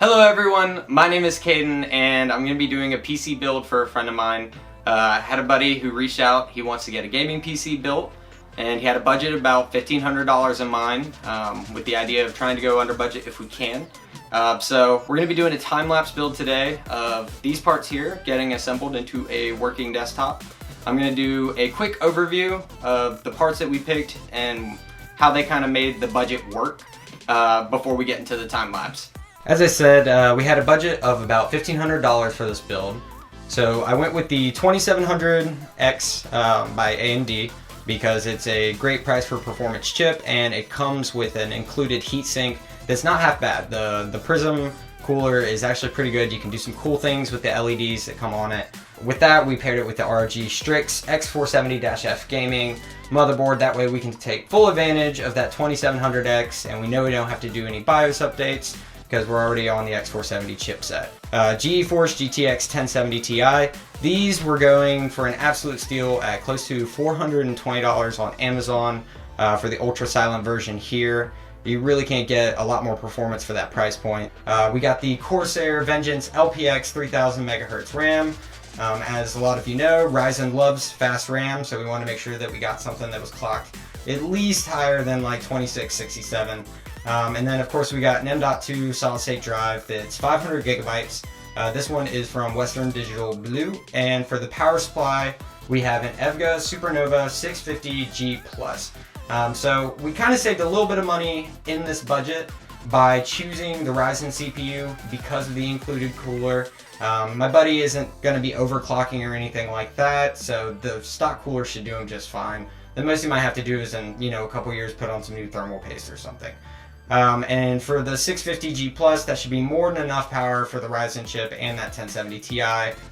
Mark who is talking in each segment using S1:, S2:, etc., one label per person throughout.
S1: Hello everyone, my name is Caden and I'm going to be doing a PC build for a friend of mine. I had a buddy who reached out, he wants to get a gaming PC built and he had a budget of about $1,500 in mind with the idea of trying to go under budget if we can. So we're going to be doing a time-lapse build today of these parts here getting assembled into a working desktop. I'm going to do a quick overview of the parts that we picked and how they kind of made the budget work before we get into the time-lapse. As I said, we had a budget of about $1,500 for this build. So I went with the 2700X by AMD because it's a great price for performance chip and it comes with an included heatsink that's not half bad. The Prism cooler is actually pretty good. You can do some cool things with the LEDs that come on it. With that, we paired it with the ROG Strix X470-F gaming motherboard. That way we can take full advantage of that 2700X and we know we don't have to do any BIOS updates because we're already on the X470 chipset. GeForce GTX 1070 Ti. These were going for an absolute steal at close to $420 on Amazon for the ultra silent version here. You really can't get a lot more performance for that price point. We got the Corsair Vengeance LPX 3000 MHz RAM. As a lot of you know, Ryzen loves fast RAM, so we want to make sure that we got something that was clocked at least higher than like 2667. And then of course we got an M.2 solid state drive that's 500 gigabytes. This one is from Western Digital Blue, and for the power supply we have an EVGA Supernova 650G+. So we kind of saved a little bit of money in this budget by choosing the Ryzen CPU because of the included cooler. My buddy isn't going to be overclocking or anything like that, so the stock cooler should do him just fine. The most you might have to do is in a couple years put on some new thermal paste or something. And for the 650G+, that should be more than enough power for the Ryzen chip and that 1070 Ti,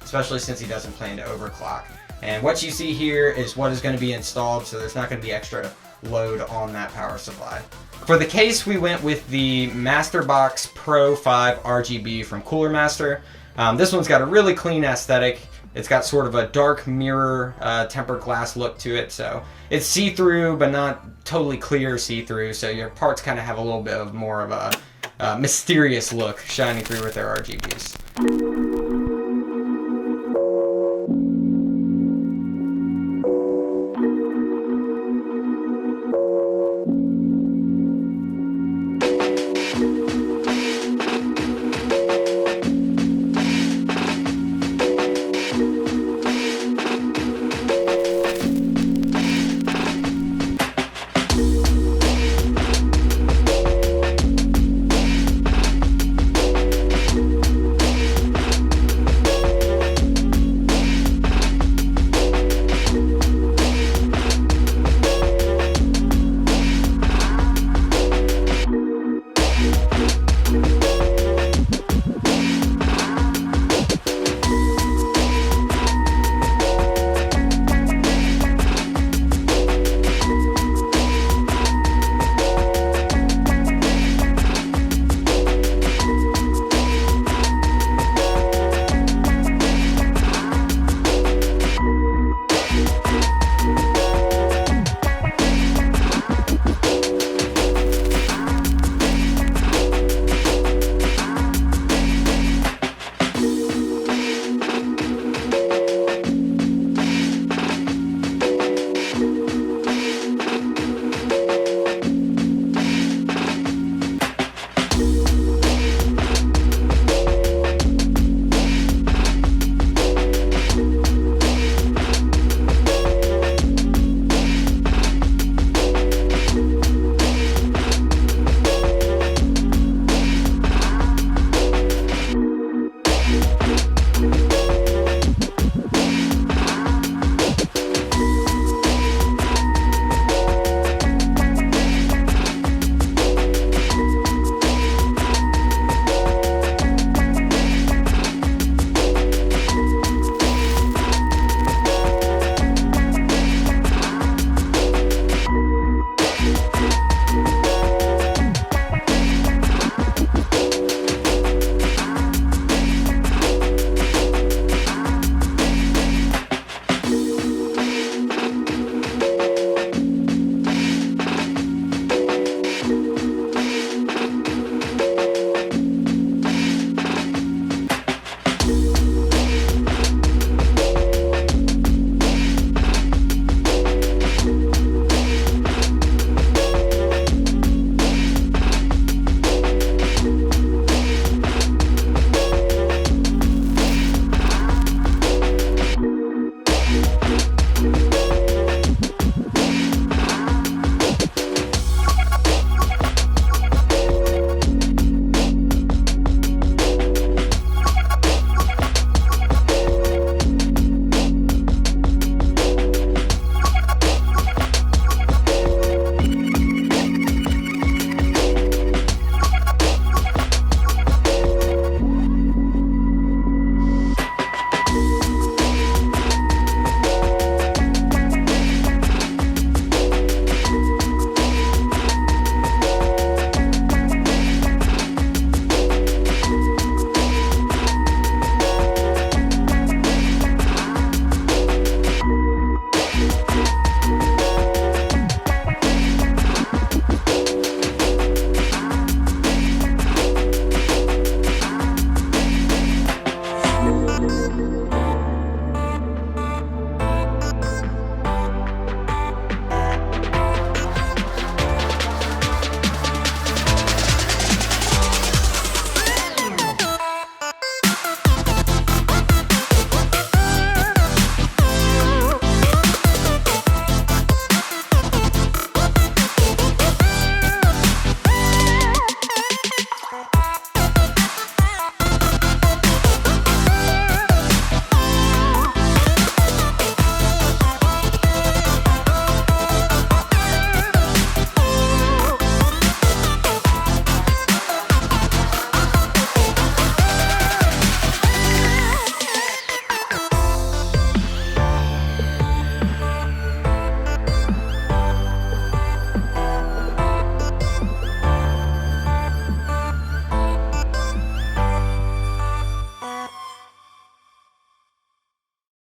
S1: especially since he doesn't plan to overclock. And what you see here is what is going to be installed, so there's not going to be extra load on that power supply. For the case, we went with the MasterBox Pro 5 RGB from Cooler Master. This one's got a really clean aesthetic. It's got sort of a dark mirror tempered glass look to it, so it's see-through but not totally clear see-through, so your parts kind of have a little bit of more of a mysterious look shining through with their RGBs.